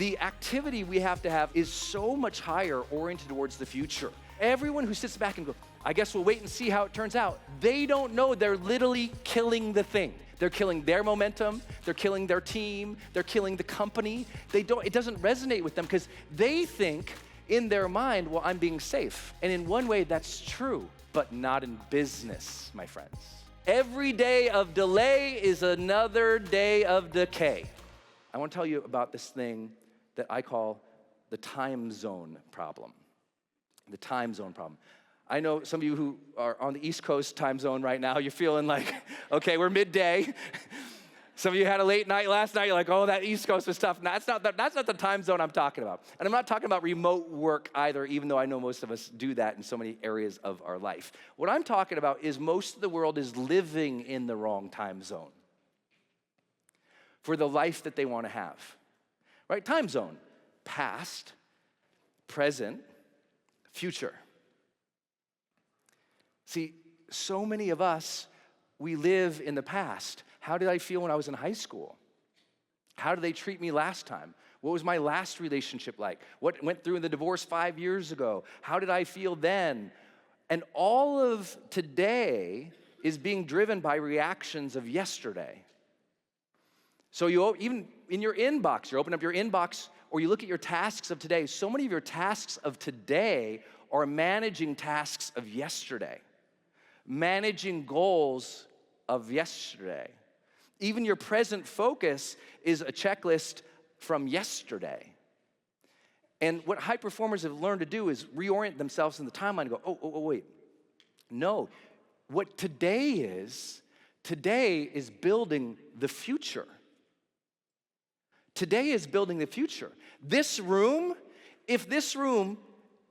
the activity we have to have is so much higher oriented towards the future. Everyone who sits back and goes, I guess we'll wait and see how it turns out, they don't know they're literally killing the thing. They're killing their momentum, they're killing their team, they're killing the company. It doesn't resonate with them because they think in their mind, well, I'm being safe. And in one way, that's true, but not in business, my friends. Every day of delay is another day of decay. I want to tell you about this thing that I call the time zone problem. The time zone problem. I know some of you who are on the East Coast time zone right now, you're feeling like, okay, we're midday. Some of you had a late night last night, you're like, oh, that East Coast was tough. No, that's not the time zone I'm talking about. And I'm not talking about remote work either, even though I know most of us do that in so many areas of our life. What I'm talking about is most of the world is living in the wrong time zone for the life that they want to have, right? Time zone, past, present, future. See, so many of us, we live in the past. How did I feel when I was in high school? How did they treat me last time? What was my last relationship like? What went through in the divorce 5 years ago? How did I feel then? And all of today is being driven by reactions of yesterday. So even in your inbox, you open up your inbox or you look at your tasks of today, so many of your tasks of today are managing tasks of yesterday, managing goals of yesterday. Even your present focus is a checklist from yesterday. And what high performers have learned to do is reorient themselves in the timeline and go, oh, wait. No, what today is building the future. Today is building the future. This room, if this room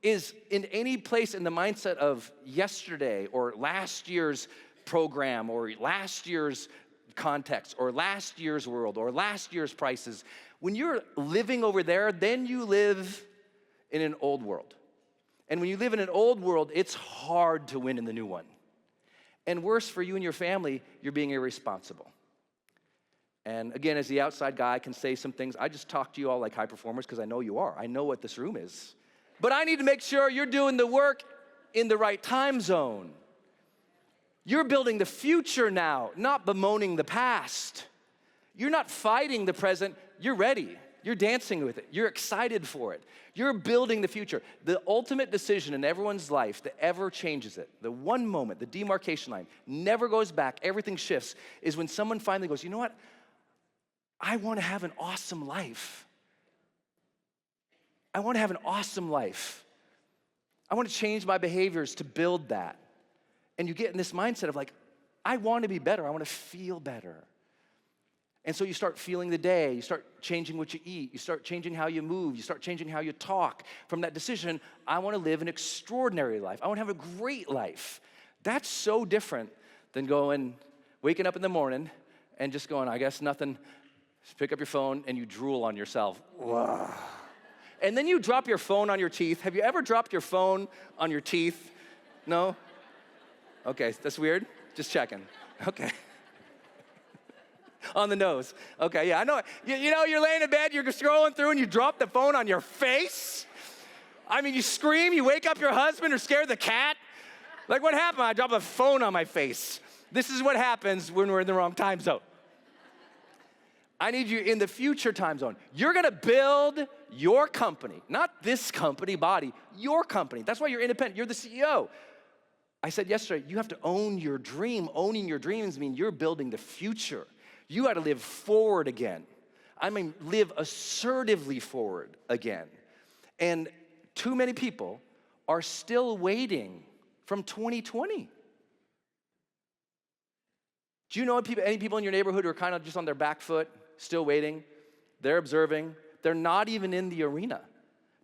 is in any place in the mindset of yesterday or last year's program or last year's context or last year's world or last year's prices, when you're living over there, then you live in an old world. And when you live in an old world, it's hard to win in the new one. And worse for you and your family, you're being irresponsible. And again, as the outside guy, I can say some things. I just talk to you all like high performers because I know you are. I know what this room is. But I need to make sure you're doing the work in the right time zone. You're building the future now, not bemoaning the past. You're not fighting the present. You're ready. You're dancing with it. You're excited for it. You're building the future. The ultimate decision in everyone's life that ever changes it, the one moment, the demarcation line, never goes back, everything shifts, is when someone finally goes, you know what? I want to have an awesome life. I want to have an awesome life. I want to change my behaviors to build that. And you get in this mindset of like, I want to be better. I want to feel better. And so you start feeling the day. You start changing what you eat. You start changing how you move. You start changing how you talk. From that decision, I want to live an extraordinary life. I want to have a great life. That's so different than waking up in the morning and just going, I guess nothing. Just pick up your phone and you drool on yourself. Wow. And then you drop your phone on your teeth. Have you ever dropped your phone on your teeth? No? Okay, that's weird. Just checking. Okay. On the nose. Okay, yeah, I know. You know, you're laying in bed, you're scrolling through, and you drop the phone on your face. I mean, you scream, you wake up your husband or scare the cat. Like, what happened? I dropped a phone on my face. This is what happens when we're in the wrong time zone. I need you in the future time zone. You're gonna build your company, not this company, BODi, your company. That's why you're independent. You're the CEO. I said yesterday, you have to own your dream. Owning your dreams means you're building the future. You got to live forward again. I mean, live assertively forward again. And too many people are still waiting from 2020. Do you know any people in your neighborhood who are kind of just on their back foot, still waiting? They're observing. They're not even in the arena.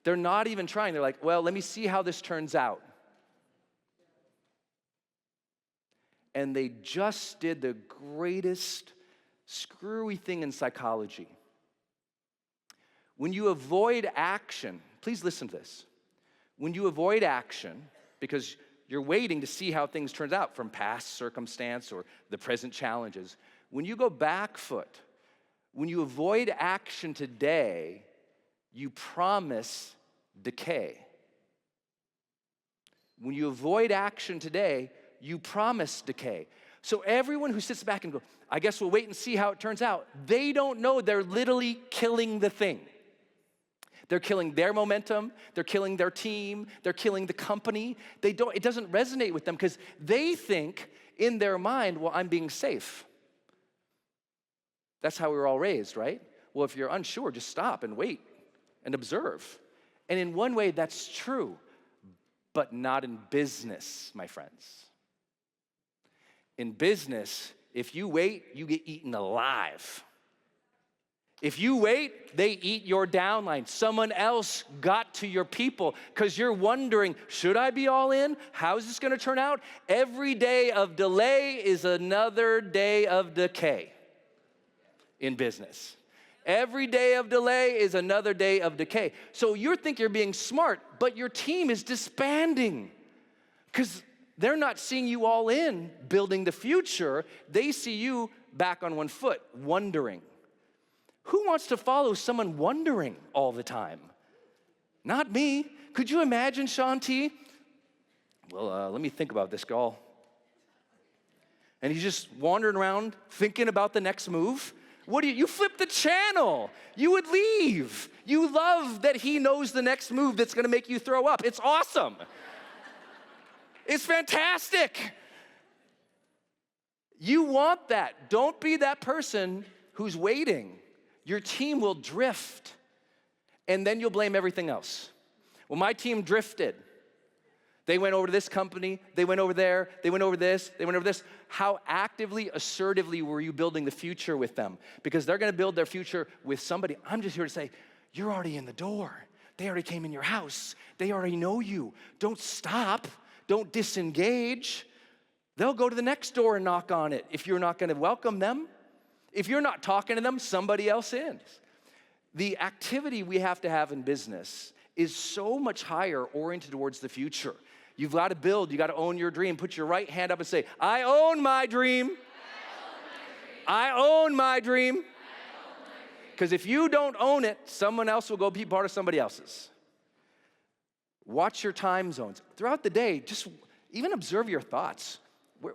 They're not even trying. They're like, well, let me see how this turns out. And they just did the greatest screwy thing in psychology. When you avoid action, please listen to this. When you avoid action, because you're waiting to see how things turn out from past circumstance or the present challenges, when you go back foot, when you avoid action today, you promise decay. When you avoid action today, you promise decay. So everyone who sits back and goes, I guess we'll wait and see how it turns out, they don't know they're literally killing the thing. They're killing their momentum, they're killing their team, they're killing the company. It doesn't resonate with them because they think in their mind, well, I'm being safe. That's how we were all raised, right? Well, if you're unsure, just stop and wait and observe. And in one way, that's true, but not in business, my friends. In business, if you wait, you get eaten alive. If you wait, they eat your downline. Someone else got to your people because you're wondering, should I be all in? How is this going to turn out? Every day of delay is another day of decay in business. Every day of delay is another day of decay. So you think you're being smart, but your team is disbanding because they're not seeing you all in building the future. They see you back on one foot, wondering. Who wants to follow someone wondering all the time? Not me. Could you imagine, Sean T? Well, let me think about this, girl. And he's just wandering around thinking about the next move. You flip the channel. You would leave. You love that he knows the next move that's gonna make you throw up. It's awesome. It's fantastic. You want that. Don't be that person who's waiting. Your team will drift, and then you'll blame everything else. Well, my team drifted. They went over to this company, they went over there, they went over this, they went over this. How actively, assertively were you building the future with them? Because they're gonna build their future with somebody. I'm just here to say, you're already in the door. They already came in your house. They already know you. Don't stop. Don't disengage. They'll go to the next door and knock on it if you're not gonna welcome them. If you're not talking to them, somebody else is. The activity we have to have in business is so much higher oriented towards the future. You've got to build, you got to own your dream. Put your right hand up and say, I own my dream. I own my dream. Because if you don't own it, someone else will go be part of somebody else's. Watch your time zones. Throughout the day, just even observe your thoughts.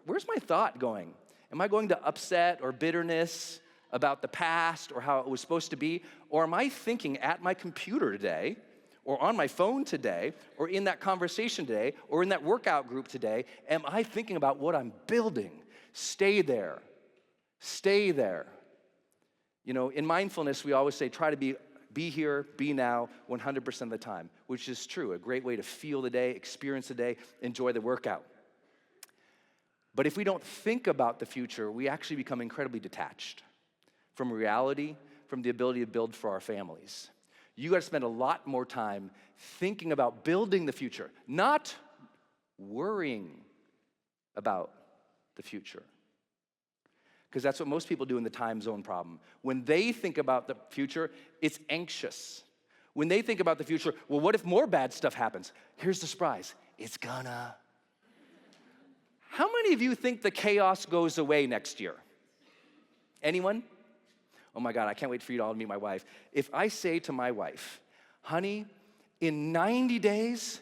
Where's my thought going? Am I going to upset or bitterness about the past or how it was supposed to be? Or am I thinking at my computer today, or on my phone today, or in that conversation today, or in that workout group today, am I thinking about what I'm building? Stay there. Stay there. You know, in mindfulness, we always say, try to be here, be now, 100% of the time, which is true. A great way to feel the day, experience the day, enjoy the workout. But if we don't think about the future, we actually become incredibly detached from reality, from the ability to build for our families. You gotta spend a lot more time thinking about building the future, not worrying about the future. Because that's what most people do in the time zone problem. When they think about the future, it's anxious. When they think about the future, well, what if more bad stuff happens? Here's the surprise, it's gonna. How many of you think the chaos goes away next year? Anyone? Oh my God, I can't wait for you to all meet my wife. If I say to my wife, honey, in 90 days,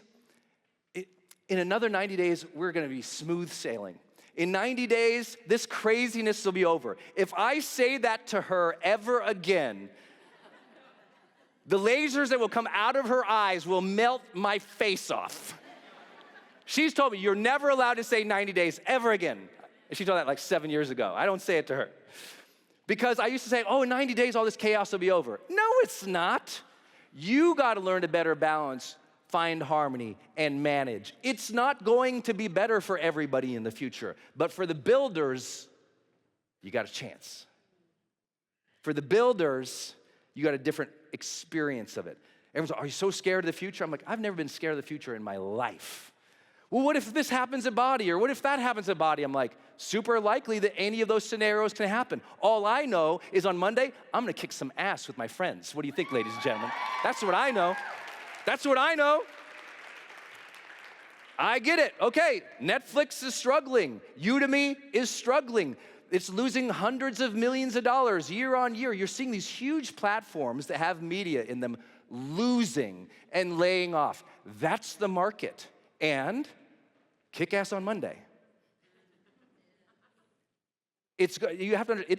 in another 90 days, we're gonna be smooth sailing. In 90 days, this craziness will be over. If I say that to her ever again, the lasers that will come out of her eyes will melt my face off. She's told me, you're never allowed to say 90 days ever again. She told that like 7 years ago. I don't say it to her. Because I used to say, oh, in 90 days, all this chaos will be over. No, it's not. You got to learn to better balance, find harmony, and manage. It's not going to be better for everybody in the future. But for the builders, you got a chance. For the builders, you got a different experience of it. Everyone's like, are you so scared of the future? I'm like, I've never been scared of the future in my life. Well, what if this happens at BODi? Or what if that happens at BODi? I'm like, super likely that any of those scenarios can happen. All I know is on Monday, I'm gonna kick some ass with my friends. What do you think, ladies and gentlemen? That's what I know. That's what I know. I get it. Okay, Netflix is struggling. Udemy is struggling. It's losing hundreds of millions of dollars year on year. You're seeing these huge platforms that have media in them losing and laying off. That's the market. And kick ass on Monday. It's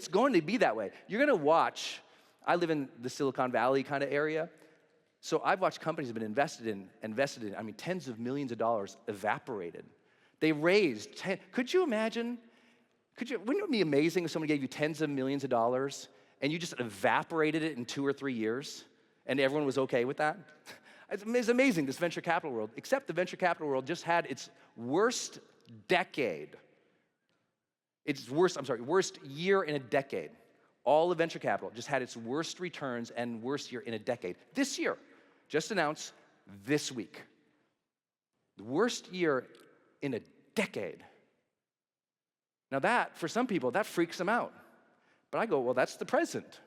going to be that way. You're gonna watch, I live in the Silicon Valley kind of area, so I've watched companies that have been invested in, I mean, tens of millions of dollars evaporated. They raised, could you imagine, wouldn't it be amazing if someone gave you tens of millions of dollars and you just evaporated it in 2 or 3 years and everyone was okay with that? It's amazing, this venture capital world, except the venture capital world just had its worst decade. Worst year in a decade. All of venture capital just had its worst returns and worst year in a decade. This year, just announced this week. The worst year in a decade. Now that, for some people, that freaks them out. But I go, well, that's the present.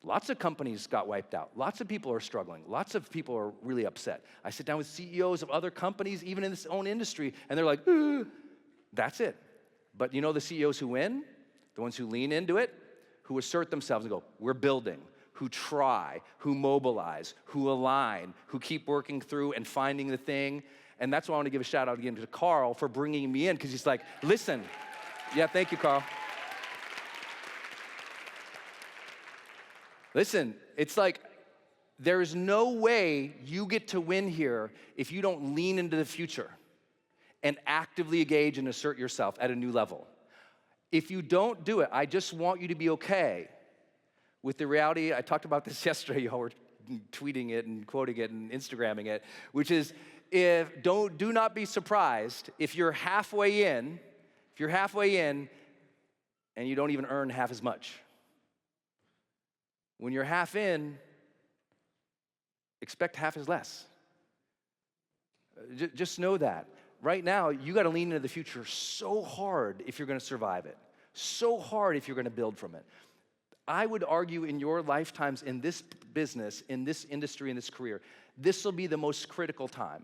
Lots of companies got wiped out. Lots of people are struggling. Lots of people are really upset. I sit down with CEOs of other companies, even in this own industry, and they're like, that's it. But you know the CEOs who win? The ones who lean into it, who assert themselves and go, we're building, who try, who mobilize, who align, who keep working through and finding the thing. And that's why I want to give a shout out again to Carl for bringing me in, because he's like, listen. Yeah, thank you, Carl. Listen, it's like, there's no way you get to win here if you don't lean into the future and actively engage and assert yourself at a new level. If you don't do it, I just want you to be okay with the reality. I talked about this yesterday. Y'all were tweeting it and quoting it and Instagramming it, which is, do not be surprised if you're halfway in, and you don't even earn half as much. When you're half in, expect half as less. Just know that. Right now, you gotta lean into the future so hard if you're gonna survive it. So hard if you're gonna build from it. I would argue in your lifetimes in this business, in this industry, in this career, this will be the most critical time.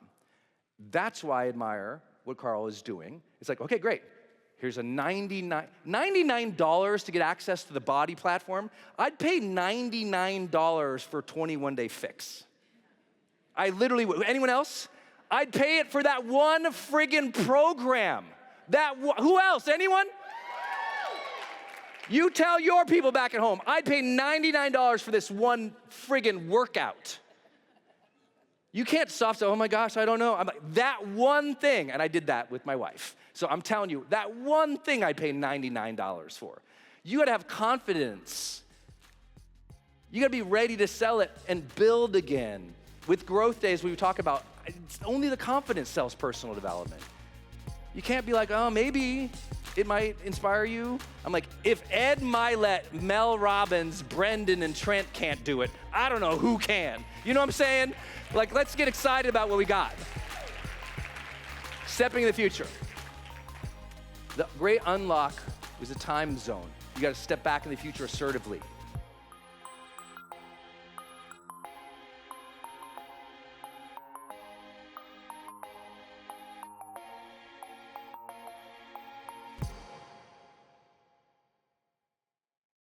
That's why I admire what Carl is doing. It's like, okay, great. Here's a $99 to get access to the BODi platform. I'd pay $99 for a 21-day fix. I literally would. Anyone else? I'd pay it for that one friggin' program. Who else? Anyone? You tell your people back at home, I'd pay $99 for this one friggin' workout. You can't soft say, oh my gosh, I don't know. I'm like, that one thing, and I did that with my wife. So I'm telling you, that one thing I'd pay $99 for. You gotta have confidence. You gotta be ready to sell it and build again. With growth days, we talk about, it's only the confidence sells personal development. You can't be like, oh, maybe it might inspire you. I'm like, if Ed Milet, Mel Robbins, Brendon, and Trent can't do it, I don't know who can. You know what I'm saying? Like, let's get excited about what we got. Stepping in the future. The great unlock is a time zone. You gotta step back in the future assertively.